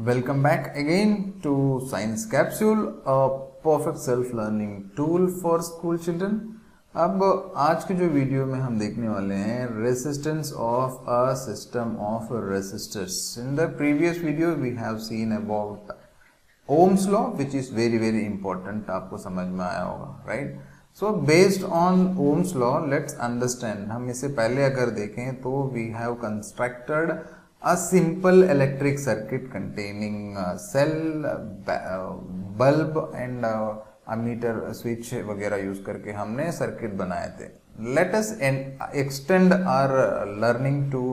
Welcome back again to Science Capsule, a perfect self-learning tool for school children. अब आज के जो video में हम देखने वाले हैं resistance of a system of resistors. In the previous video we have seen about Ohm's law which is very very important. आपको समझ में आया होगा, right? So based on Ohm's law let's understand. हम इससे पहले अगर देखें तो we have constructed a simple electric circuit containing cell, bulb and ammeter switch वगैरह यूज करके हमने सर्किट बनाए थे. Let us extend our learning to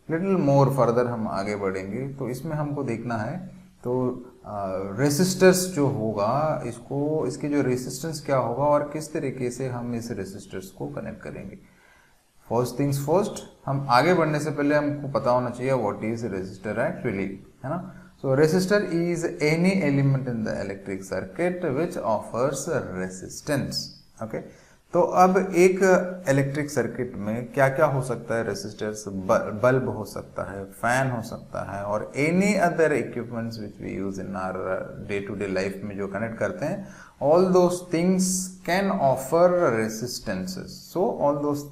little more further. हम आगे बढ़ेंगे तो इसमें हमको देखना है तो रेसिस्टर्स जो होगा इसके जो रेसिस्टेंस क्या होगा और किस तरीके से हम इस रेसिस्टर्स को कनेक्ट करेंगे. फर्स्ट थिंग्स फर्स्ट, हम आगे बढ़ने से पहले हमको पता होना चाहिए व्हाट इज रेसिस्टर एक्चुअली, है ना. So resistor is any element in the electric circuit which offers resistance. Okay, तो अब एक इलेक्ट्रिक सर्किट में क्या क्या हो सकता है. रेसिस्टर्स, बल्ब हो सकता है, फैन हो सकता है और any other equipments which we use in our day to day life में जो कनेक्ट करते हैं, all those things can offer resistances. So all those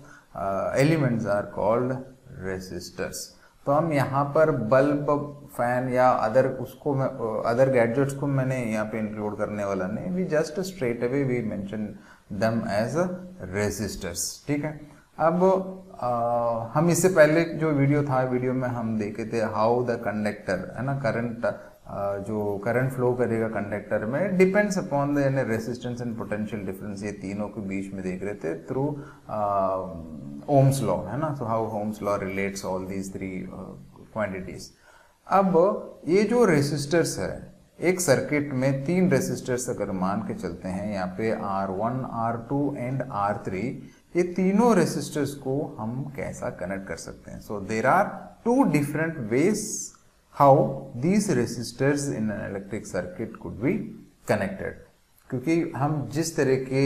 elements are called resistors. तो हम यहाँ पर बल्ब, फैन या अदर गैजेट्स को मैंने यहाँ पे इंक्लूड करने वाला नहीं. We just straight away we mention them as resistors. ठीक है. अब हम इससे पहले जो वीडियो में हम देखे थे हाउ द कंडक्टर, है ना, जो करंट फ्लो करेगा कंडक्टर में depends upon the resistance and potential difference. ये तीनों के बीच में देख रहे थे थ्रू ओम्स लॉ, है ना. So how Ohm's law relates all these three quantities. अब ये जो रेसिस्टर्स है, एक सर्किट में तीन रेसिस्टर्स अगर मान के चलते हैं, यहाँ पे R1, R2 एंड R3, ये तीनों रेसिस्टर्स को हम कैसा कनेक्ट कर सकते हैं. So there are two different ways how these resistors in an electric circuit could be connected. क्योंकि हम जिस तरह के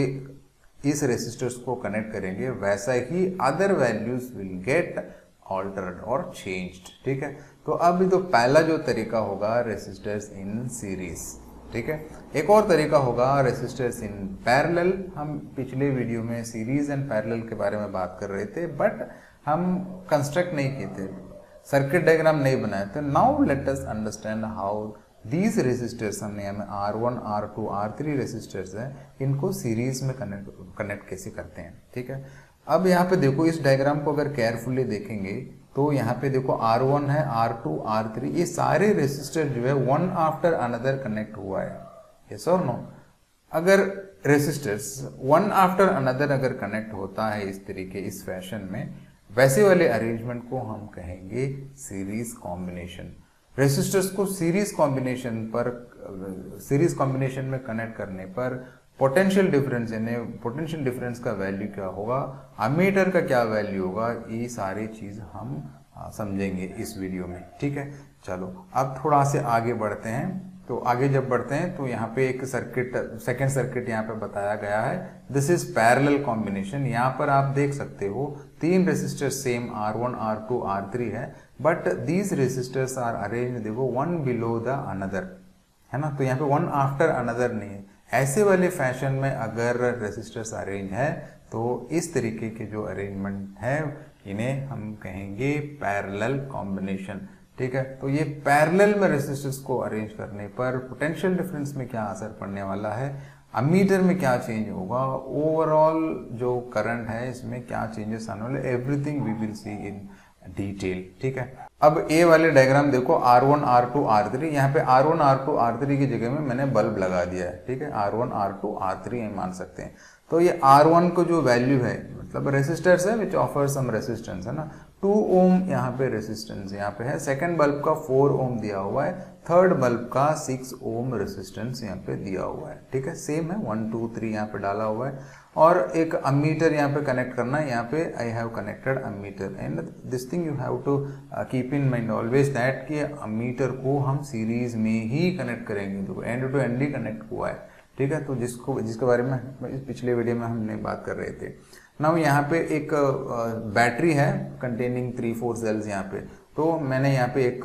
इस रेसिस्टर्स को कनेक्ट करेंगे वैसा ही other values will get altered और चेंज्ड. ठीक है. तो अब तो पहला जो तरीका होगा रेसिस्टर्स इन सीरीज. ठीक है. एक और तरीका होगा रेसिस्टर्स इन पैरेलल. हम पिछले वीडियो में सीरीज एंड पैरेलल के बारे में बात कर रहे थे बट हम कंस्ट्रक्ट नहीं किए थे, सर्किट डायग्राम नहीं बनाए थे. Now let us understand how these resistors, हमने यहाँ में R1, R2, R3 रेसिस्टर्स हैं, इनको सीरीज में कनेक्ट कैसे करते हैं. ठीक है. अब यहाँ पे देखो, इस डायग्राम को अगर केयरफुली देखेंगे तो यहाँ पे देखो R1 है, R2, R3, ये सारे रेसिस्टर जो है वन आफ्टर अनदर कनेक्ट हुआ है. यस और नो? अगर रेसिस्टर्स वन आफ्टर अनदर अगर कनेक्ट होता है इस तरीके, इस फैशन में, वैसे वाले अरेंजमेंट को हम कहेंगे सीरीज कॉम्बिनेशन. रेसिस्टर्स को सीरीज कॉम्बिनेशन में कनेक्ट करने पर पोटेंशियल डिफरेंस, यानी पोटेंशियल डिफरेंस का वैल्यू क्या होगा, अमीटर का क्या वैल्यू होगा, ये सारी चीज हम समझेंगे इस वीडियो में. ठीक है. चलो अब थोड़ा से आगे बढ़ते हैं. तो आगे जब बढ़ते हैं तो यहाँ पे एक सर्किट, सेकेंड सर्किट यहाँ पे बताया गया है. This is parallel combination. यहाँ पर आप देख सकते हो तीन resistor same R1, R2, R3 है but these resistors are arrange, देखो, वन बिलो द अनदर, है ना. तो यहाँ पे वन आफ्टर अनदर नहीं है. ऐसे वाले फैशन में अगर रेसिस्टर्स अरेंज है तो इस तरीके के जो अरेंजमेंट है इन्हें हम कहेंगे पैरेलल कॉम्बिनेशन. ठीक है. तो ये पैरेलल में रेसिस्टर्स को अरेंज करने पर पोटेंशियल डिफरेंस में क्या असर पड़ने वाला है, अमीटर में क्या चेंज होगा, ओवरऑल जो करंट है इसमें क्या चेंजेस आने वाले, everything we will see in detail. ठीक है. अब ए वाले डायग्राम देखो, R1, R2, R3. यहाँ पे R1, R2, R3 की जगह में मैंने बल्ब लगा दिया है. ठीक है. R1, R2, R3 मान सकते हैं. तो ये R1 को जो वैल्यू है, मतलब रेसिस्टर्स है विच ऑफर सम रेसिस्टेंस, है ना. 2 ओम यहाँ पे रेसिस्टेंस यहाँ पे है. सेकंड बल्ब का 4 ओम दिया हुआ है. थर्ड बल्ब का 6 ओम रेसिस्टेंस यहाँ पे दिया हुआ है. ठीक है. सेम है, 1, 2, 3 यहाँ पे डाला हुआ है. और एक अमीटर यहाँ पे कनेक्ट करना है. यहाँ पे I have connected ammeter and this thing you have to keep in mind always that कि अमीटर को हम सीरीज में ही कनेक्ट करेंगे. तो एंड टू एंड ही कनेक्ट हुआ है. ठीक है. तो जिसके बारे में पिछले वीडियो में हमने बात कर रहे थे. नाउ यहाँ पे एक बैटरी है कंटेनिंग 3-4 सेल्स यहाँ पे. तो मैंने यहाँ पे एक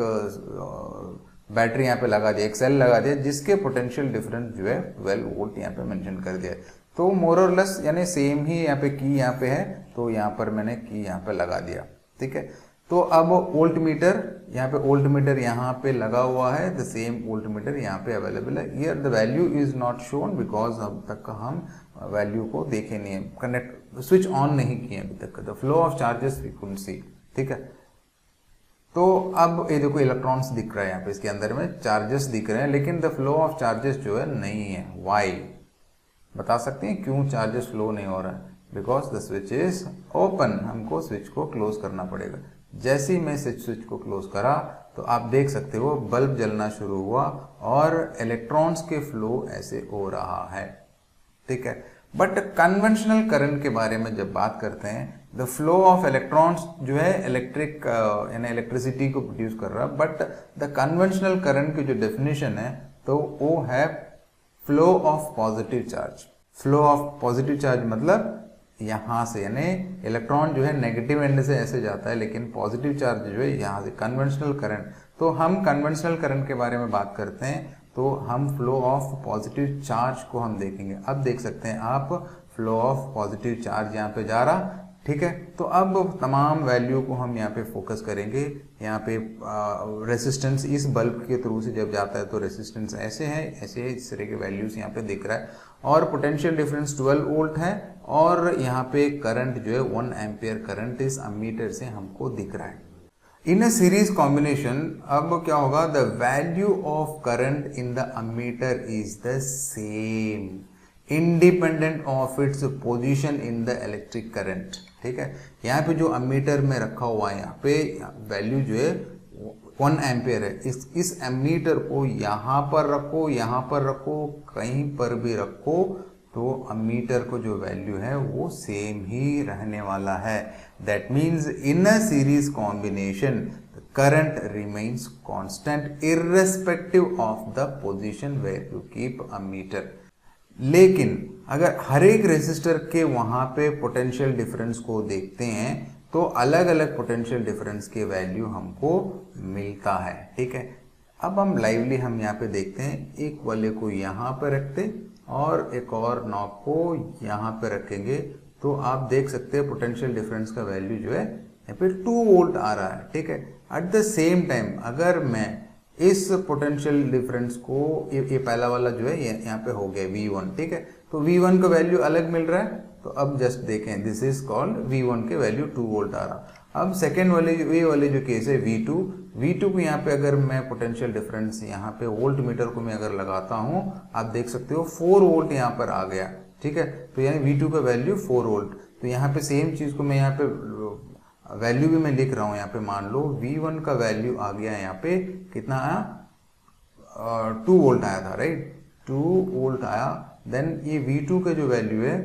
बैटरी यहाँ पे लगा दिया, एक सेल लगा दिया जिसके पोटेंशियल डिफरेंस जो है 12 वोल्ट यहाँ पे मेंशन कर दिया है। तो मोर और लेस यानी सेम ही यहाँ पे की यहाँ पे है, तो यहाँ पर मैंने की यहाँ पे लगा दिया, ठीक है। तो अब वोल्ट मीटर यहाँ पे, वोल्ट मीटर यहाँ पे लगा हुआ है, द सेम वोल्ट मीटर यहाँ पे अवेलेबल है। Here the value is not shown because अब तक हम वैल्यू को देखे नहीं है, कनेक्ट स्विच ऑन नहीं किए अभी तक। The flow of charges we couldn't see, ठीक है। तो अब ये देखो इलेक्ट्रॉन्स दिख रहा है यहाँ पे, इसके अंदर में चार्जेस दिख रहे हैं, लेकिन द फ्लो ऑफ चार्जेस जो है नहीं है। वाई बता सकते हैं क्यों चार्जेस फ्लो नहीं हो रहा है? Because the switch is open, हमको स्विच को क्लोज करना पड़ेगा। जैसे ही मैं स्विच को क्लोज करा तो आप देख सकते हो बल्ब जलना शुरू हुआ और इलेक्ट्रॉन्स के फ्लो ऐसे हो रहा है, ठीक है। बट कन्वेंशनल करंट के बारे में जब बात करते हैं, द फ्लो ऑफ इलेक्ट्रॉन्स जो है इलेक्ट्रिक यानी इलेक्ट्रिसिटी को प्रोड्यूस कर रहा है, बट द कन्वेंशनल करंट की जो डेफिनेशन है तो वो है flow of positive charge. Flow of positive charge मतलब यहाँ से, यानी इलेक्ट्रॉन जो है नेगेटिव एंड से ऐसे जाता है, लेकिन पॉजिटिव चार्ज जो है यहाँ से, कन्वेंशनल करंट। तो हम कन्वेंशनल करंट के बारे में बात करते हैं तो हम फ्लो ऑफ पॉजिटिव चार्ज को हम देखेंगे। अब देख सकते हैं आप फ्लो ऑफ पॉजिटिव चार्ज यहाँ पे जा रहा, ठीक है। तो अब तमाम वैल्यू को हम यहाँ पे फोकस करेंगे। यहाँ पे रेसिस्टेंस इस बल्ब के थ्रू से जब जाता है तो रेसिस्टेंस ऐसे है, ऐसे इस तरह के वैल्यूज यहाँ पे दिख रहा है, और पोटेंशियल डिफरेंस 12 वोल्ट है, और यहाँ पे करंट जो है 1 एम्पियर करंट इस अमीटर से हमको दिख रहा है। इन अ सीरीज कॉम्बिनेशन अब क्या होगा, the value of current in the ammeter is the same independent of its position in the electric current, ठीक है। यहाँ पे जो अमीटर में रखा हुआ है, यहाँ पे वैल्यू जो है 1 एम्पियर है, इस एमीटर को यहाँ पर रखो, यहाँ पर रखो, कहीं पर भी रखो, तो अमीटर को जो वैल्यू है वो सेम ही रहने वाला है। That means in a series combination current remains constant irrespective of the position where you keep ammeter. लेकिन अगर हर एक रेसिस्टर के वहां पे पोटेंशियल डिफरेंस को देखते हैं तो अलग अलग पोटेंशियल डिफरेंस के वैल्यू हमको मिलता है, ठीक है। अब हम लाइवली हम यहाँ पे देखते हैं, एक वाले को यहाँ पे रखते और एक और नॉब को यहाँ पे रखेंगे, तो आप देख सकते हैं पोटेंशियल डिफरेंस का वैल्यू जो है यहाँ पे 2 वोल्ट आ रहा है, ठीक है। एट द सेम टाइम अगर मैं इस पोटेंशियल डिफरेंस को, ये पहला वाला जो है यहाँ पे हो गया V1, ठीक है, तो V1 का वैल्यू अलग मिल रहा है। तो अब जस्ट देखें, दिस इज कॉल्ड V1 के वैल्यू 2 वोल्ट आ रहा। अब सेकेंड वाले ये वाले जो केस है V2 को यहाँ पे अगर मैं पोटेंशियल डिफरेंस यहाँ पे वोल्ट मीटर को मैं अगर लगाता हूँ, आप देख सकते हो 4 वोल्ट यहाँ पर आ गया, ठीक है। तो यानी V2 का वैल्यू 4 वोल्ट। तो यहाँ पे सेम चीज को मैं यहाँ पे वैल्यू भी मैं लिख रहा हूँ, यहाँ पे मान लो V1 का वैल्यू आ गया यहाँ पे कितना आया, 2 वोल्ट आया था, राइट, 2 वोल्ट आया। देन ये V2 का जो वैल्यू है,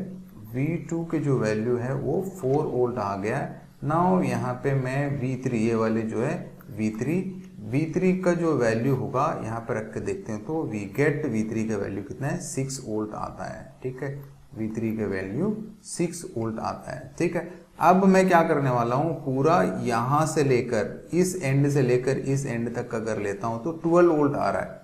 V2 के जो वैल्यू है वो 4 वोल्ट आ गया। नाउ यहाँ पे मैं V3, ये वाले जो है V3 का जो वैल्यू होगा यहाँ पे रख के देखते हैं, तो V3 का वैल्यू कितना है, 6 वोल्ट आता है, ठीक है। V3 का वैल्यू 6 वोल्ट आता है, ठीक है। अब मैं क्या करने वाला हूँ, पूरा यहाँ से लेकर इस एंड से लेकर इस एंड तक अगर लेता हूँ तो 12 वोल्ट आ रहा है,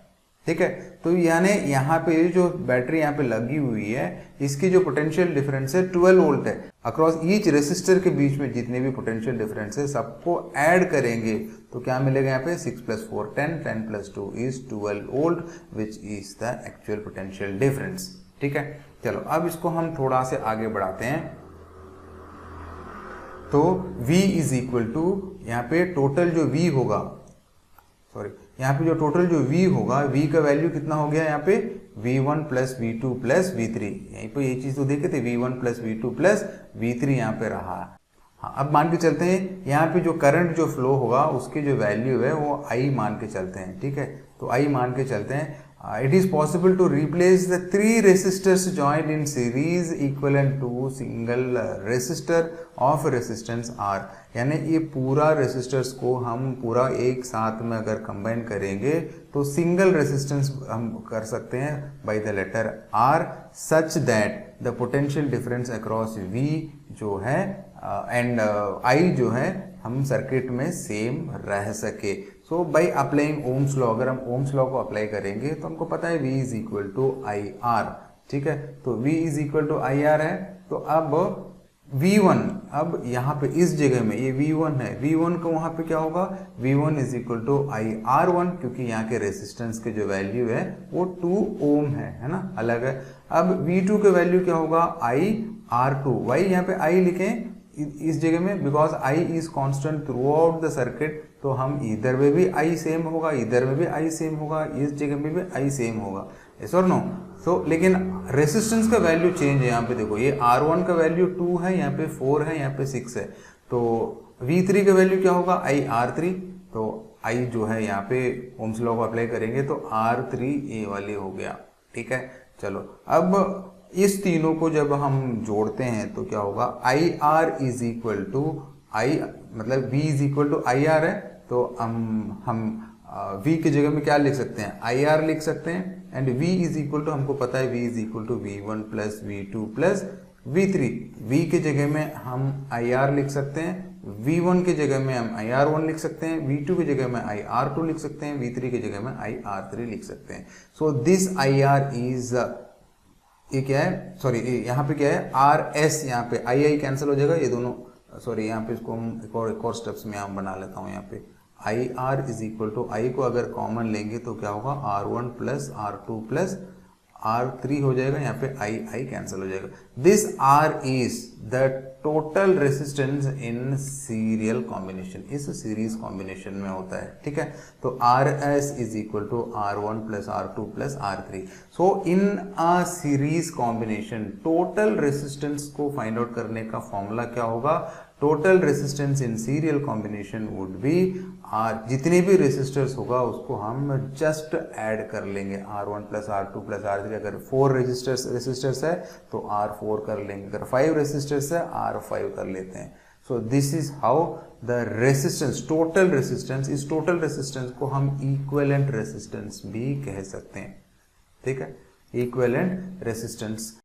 ठीक है। तो यानी यहाँ पे ये जो बैटरी यहाँ पे लगी हुई है, इसकी जो पोटेंशियल डिफरेंस है 12 वोल्ट है। अक्रॉस ईच रेसिस्टर के बीच में जितने भी पोटेंशियल डिफरेंस है सबको ऐड करेंगे तो क्या मिलेगा यहाँ पे, 6 + 4 10, 10 + 2 is 12 volt which is the actual potential difference, ठीक है। चलो अब इसको हम थोड़ा से आगे बढ़ाते हैं। तो V इज इक्वल टू यहाँ पे टोटल जो V होगा, सॉरी यहाँ पे जो टोटल जो V होगा, V का वैल्यू कितना हो गया यहाँ पे, V1 + V2 + V3। यहीं पे ये चीज तो देखे थे, V1 + V2 + V3 यहाँ पे रहा। हाँ, अब मान के चलते हैं यहाँ पे जो करंट जो फ्लो होगा उसकी जो वैल्यू है वो I मान के चलते हैं, ठीक है। तो I मान के चलते हैं। It is possible to replace the 3 resistors joined in series equivalent to single resistor of resistance R। यानी ये पूरा रेसिस्टर्स को हम पूरा एक साथ में अगर कंबाइन करेंगे तो सिंगल रेसिस्टेंस हम कर सकते हैं by the letter R such that the potential difference across V जो है एंड I जो है हम सर्किट में सेम रह सके। So by applying Ohm's law, अगर हम ओम्स लॉ को अप्लाई करेंगे तो हमको पता है V is equal to I R, ठीक है। तो V is equal to I R है, तो अब V1, अब यहाँ पे इस जगह में ये V1 है, V1 का वहाँ पे क्या होगा, V1 is equal to I R one, क्योंकि यहाँ के रेसिस्टेंस के जो वैल्यू है वो 2 ओम है ना, अलग है। अब V2 के वैल्यू क्या होगा, आई आर टू, वाई यहाँ पे आई लिखें इस जगह में, because I is constant through out the circuit, तो हम इधर में भी I सेम होगा, इधर में भी I सेम होगा, इस जगह में भी I सेम होगा, यस और नो। सो लेकिन रेसिस्टेंस का वैल्यू चेंज है, यहाँ पे देखो ये R1 का वैल्यू 2 है, यहाँ पे 4 है, यहाँ पे 6 है, तो V3 का वैल्यू क्या होगा, आई R3, तो I जो है यहाँ पे ओम्स लॉ को अप्लाई करेंगे तो R3 ये वाले हो गया, ठीक है। चलो अब इस तीनों को जब हम जोड़ते हैं तो क्या होगा, I R is equal to I, मतलब V is equal to I R है, तो हम V की जगह में क्या लिख सकते हैं, आई आर लिख सकते हैं, and V is equal to, हमको पता है V is equal to V1 plus V2 plus V3, V की जगह में हम आई आर लिख सकते हैं, V1 की जगह में हम आई आर वन लिख सकते हैं, V2 की जगह में आई आर टू लिख सकते हैं, V3 की जगह में आई आर थ्री लिख सकते हैं। So this I R is, ये क्या है, सॉरी यहाँ पे क्या है, आर एस, यहाँ पे आई आई कैंसिल हो जाएगा, ये दोनों, सॉरी यहाँ पे इसको हम एक और स्टेप्स में यहाँ बना लेता हूँ, यहाँ पे I R is equal to, I को अगर कॉमन लेंगे तो क्या होगा, R1 plus R2 plus R3 हो जाएगा, यहाँ पे आई कैंसिल हो जाएगा। This R is the total resistance in serial combination, इस सीरीज कॉम्बिनेशन में होता है, ठीक है। तो RS is equal to R1 plus R2 plus R3। So in a series combination total resistance को फाइंड आउट करने का फॉर्मूला क्या होगा, total resistance in serial combination would be R, जितने भी रेसिस्टर्स होगा उसको हम जस्ट ऐड कर लेंगे, R1 plus R2 plus R3, अगर 4 रेसिस्टर्स है तो R4 कर लेंगे, अगर 5 रेसिस्टर्स है R5 कर लेते हैं। So this is how the resistance, total resistance, इस टोटल रेसिस्टेंस को हम इक्विवेलेंट रेसिस्टेंस भी कह सकते हैं, ठीक है, equivalent resistance.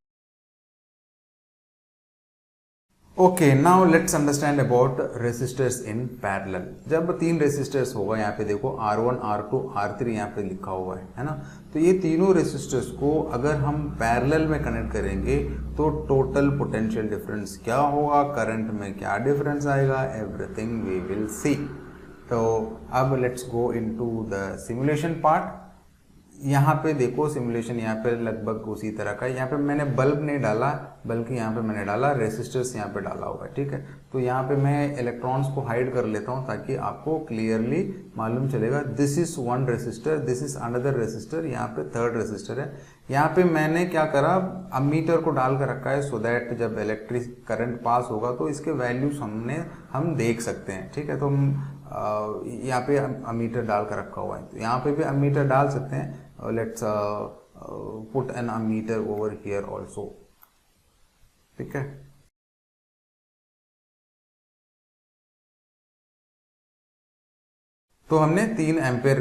Okay, now let's understand about resistors in parallel. जब 3 रेसिस्टर्स होगा, यहाँ पे देखो R1 R2 R3 यहाँ पे लिखा हुआ है ना, तो ये तीनों रेसिस्टर्स को अगर हम पैरेलल में कनेक्ट करेंगे तो टोटल पोटेंशियल डिफरेंस क्या होगा, करंट में क्या डिफरेंस आएगा, एवरीथिंग वी विल सी। तो अब let's go into the simulation part. यहाँ पे देखो सिमुलेशन यहाँ पे लगभग उसी तरह का है, यहाँ पे मैंने बल्ब नहीं डाला, बल्कि यहाँ पे मैंने डाला रेसिस्टर्स, यहाँ पे डाला हुआ है, ठीक है। तो यहाँ पे मैं इलेक्ट्रॉन्स को हाइड कर लेता हूँ ताकि आपको क्लियरली मालूम चलेगा, this is 1 resistor, this is another resistor, यहाँ पे 3rd रेसिस्टर है। यहाँ पे मैंने क्या करा, अमीटर को डाल कर रखा है सो दैट जब इलेक्ट्रिक करंट पास होगा तो इसके वैल्यूज हम देख सकते हैं, ठीक है। तो यहाँ पे अमीटर डाल कर रखा हुआ है, तो यहाँ पे भी अमीटर डाल सकते हैं। Let's put an ammeter over here also, ठीक है। तो हमने 3 एम्पेयर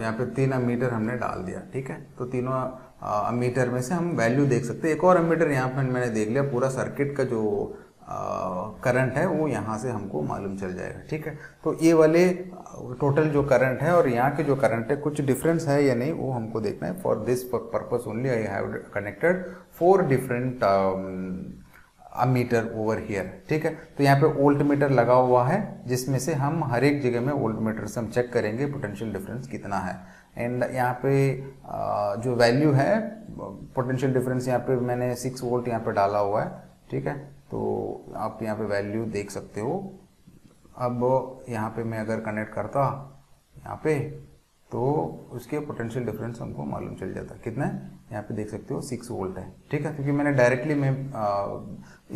यहाँ पे 3 अमीटर हमने डाल दिया, ठीक है। तो तीनों अमीटर में से हम वैल्यू देख सकते हैं। एक और अमीटर यहाँ पे मैंने देख लिया, पूरा सर्किट का जो करंट है वो यहाँ से हमको मालूम चल जाएगा, ठीक है। तो ये वाले टोटल जो करंट है और यहाँ के जो करंट है कुछ डिफरेंस है या नहीं वो हमको देखना है। For this purpose only I have connected 4 different ammeter over here, ठीक है। तो यहाँ पे वोल्ट मीटर लगा हुआ है जिसमें से हम हर एक जगह में वोल्ट मीटर से हम चेक करेंगे पोटेंशियल डिफरेंस कितना है। एंड यहाँ पे जो वैल्यू है पोटेंशियल डिफरेंस, यहाँ पे मैंने 6 वोल्ट यहाँ पे डाला हुआ है, ठीक है। तो आप यहाँ पे वैल्यू देख सकते हो। अब यहाँ पे मैं अगर कनेक्ट करता यहाँ पे तो उसके पोटेंशियल डिफरेंस हमको मालूम चल जाता कितना है। यहाँ पे देख सकते हो 6 वोल्ट है, ठीक है। क्योंकि मैंने डायरेक्टली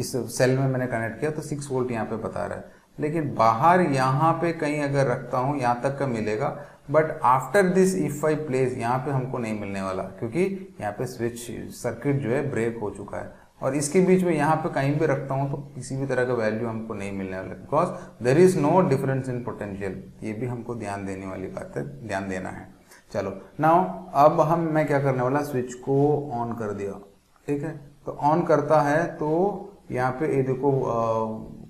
इस सेल में मैंने कनेक्ट किया तो 6 वोल्ट यहाँ पे बता रहा है, लेकिन बाहर यहाँ पे कहीं अगर रखता हूँ यहाँ तक का मिलेगा, but after this if I place यहाँ पे हमको नहीं मिलने वाला, क्योंकि यहाँ पे स्विच सर्किट जो है ब्रेक हो चुका है। और इसके बीच में यहाँ पे कहीं भी रखता हूँ तो किसी भी तरह का वैल्यू हमको नहीं मिलने वाला, because there is no difference in potential. ये भी हमको ध्यान देने वाली बात है, ध्यान देना है। चलो नाउ अब मैं क्या करने वाला, स्विच को ऑन कर दिया, ठीक है। तो ऑन करता है तो यहाँ पे ये देखो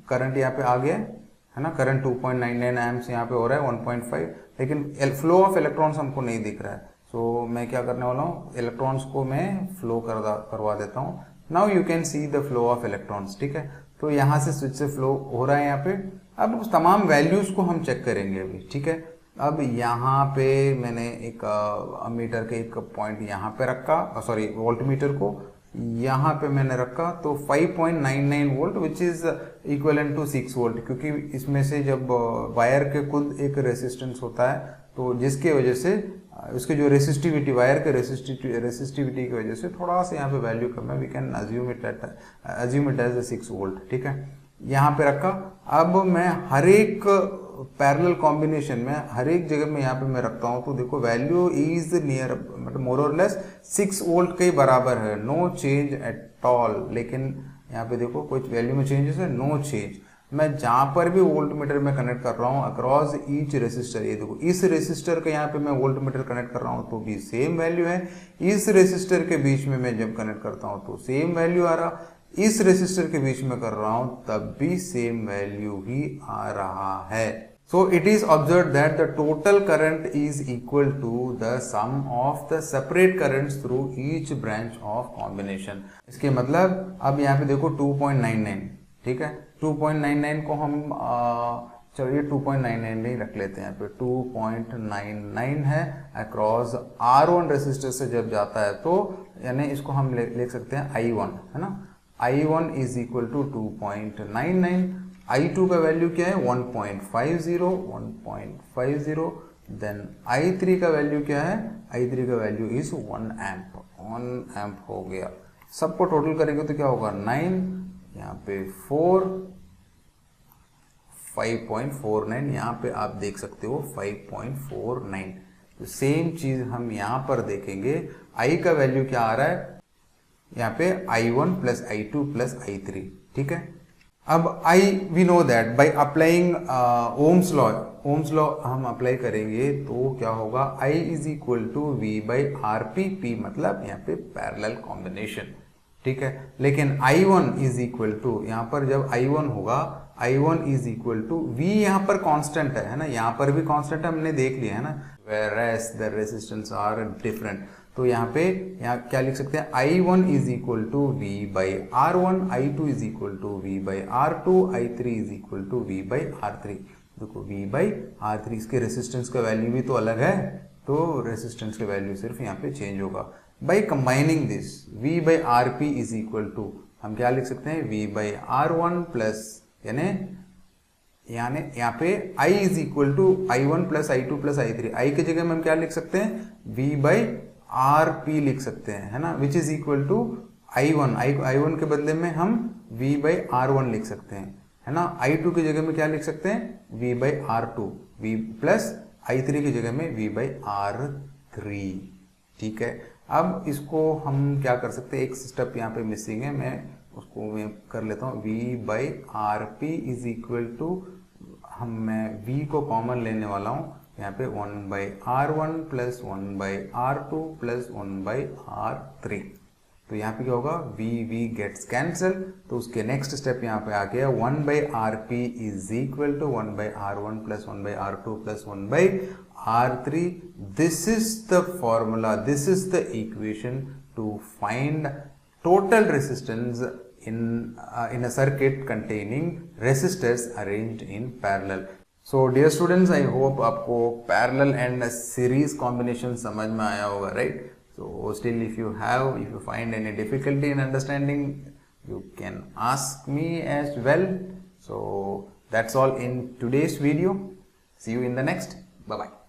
करंट यहाँ पे आ गया है ना, करंट 2.99 एम्प्स यहाँ पे हो रहा है 1.5। लेकिन फ्लो ऑफ इलेक्ट्रॉन्स हमको नहीं दिख रहा है। सो मैं क्या करने वाला हूँ, इलेक्ट्रॉन्स को मैं फ्लो करवा देता हूँ। Now you can see the flow of electrons, ठीक है। तो यहाँ से स्विच से फ्लो हो रहा है यहाँ पे। अब उस तमाम वैल्यूज को हम चेक करेंगे अभी, ठीक है। अब यहाँ पे मैंने एक मीटर के एक पॉइंट यहाँ पे रखा, सॉरी वोल्ट मीटर को यहाँ पे मैंने रखा, तो 5.99 volt which is equivalent to 6 volt, क्योंकि इसमें से जब वायर के खुद एक रेसिस्टेंस होता है तो जिसके वजह से उसके जो रेसिस्टिविटी, वायर के रेसिस्टिविटी की वजह से थोड़ा सा यहाँ पे वैल्यू कम है, we can assume it as 6 volt, ठीक है। यहाँ पे रखा। अब मैं हर एक पैरेलल कॉम्बिनेशन में हर एक जगह में यहाँ पे मैं रखता हूँ, तो देखो वैल्यू इज नियर, मतलब मोर और लेस 6 वोल्ट के बराबर है, नो चेंज एट ऑल। लेकिन यहाँ पे देखो कुछ वैल्यू में चेंजेस है, नो चेंज। मैं जहाँ पर भी वोल्ट मीटर में कनेक्ट कर रहा हूँ अक्रॉस ईच रेसिस्टर, ये देखो इस रेसिस्टर के यहाँ पे मैं वोल्ट मीटर कनेक्ट कर रहा हूँ तो भी सेम वैल्यू है, इस रेसिस्टर के बीच में मैं जब कनेक्ट करता हूँ तो सेम वैल्यू आ रहा, इस रेसिस्टर के बीच में कर रहा हूं तब भी सेम वैल्यू ही आ रहा है। So it is observe that the total current is equal to the sum of the separate currents through each branch of combination. इसके मतलब अब यहाँ पे देखो 2.99, ठीक है। 2.99 को हम चलिए 2.99 नहीं रख लेते हैं, यहाँ पे 2.99 है अक्रॉस R1 रेसिस्टर से जब जाता है, तो यानी इसको हम लिख सकते हैं I1, है ना। I1 is equal to 2.99, I2 का वैल्यू क्या है 1.50, देन I3 का वैल्यू क्या है, I3 का वैल्यू इज 1 एम्प हो गया। सबको टोटल करेंगे तो क्या होगा 9, यहाँ पे 4, 5.49, यहाँ पे आप देख सकते हो 5.49। तो सेम चीज हम यहाँ पर देखेंगे, I का वैल्यू क्या आ रहा है यहाँ पे I1 plus I2 plus I3, ठीक है। अब we know that by applying Ohm's law हम अप्लाई करेंगे तो क्या होगा, I is equal to V by RP, P मतलब यहाँ पे पैरेलल कॉम्बिनेशन, ठीक है। लेकिन I1 इज इक्वल टू, यहाँ पर जब I1 होगा, I1 is equal to V, यहाँ पर कांस्टेंट है ना, यहाँ पर भी कांस्टेंट हमने देख लिया है ना, whereas the resistance are different। तो यहाँ पे क्या लिख सकते हैं, I1 is equal to V by R1, I2 is equal to V by R2, I3 is equal to V by R3। देखो V बाई R3, इसके रेसिस्टेंस का वैल्यू भी तो अलग है, तो रेसिस्टेंस का वैल्यू सिर्फ यहाँ पे चेंज होगा। By combining this V by RP is equal to, हम क्या लिख सकते हैं, V बाई R1 प्लस, यानी यहाँ पे I is equal to I1 plus I2 plus I3, I की जगह में हम क्या लिख सकते हैं, V बाई RP लिख सकते हैं, है ना, which is equal to I1 के बदले में हम V बाई R1 लिख सकते हैं, है ना। I2 की जगह में क्या लिख सकते हैं, V by R2, V plus I3 की जगह में V बाई R3, ठीक है। अब इसको हम क्या कर सकते हैं, एक स्टेप यहाँ पे मिसिंग है, मैं उसको मैं कर लेता हूँ। V by RP is equal to, मैं V को कॉमन लेने वाला हूँ, यहाँ पे 1 by R1 plus 1 by R2 plus 1 by R3। तो यहाँ पे क्या होगा, V गेट्स कैंसल, तो उसके नेक्स्ट स्टेप यहाँ पे आ गया 1 by RP is equal to 1 by R1 plus 1 by R2 plus 1 by R3। This is the formula, this is the equation to find total resistance in a circuit containing resistors arranged in parallel। So dear students, I hope आपको parallel and series combination समझ में आया होगा, right? So still if you find any difficulty in understanding, you can ask me as well। So that's all in today's video, see you in the next, bye bye।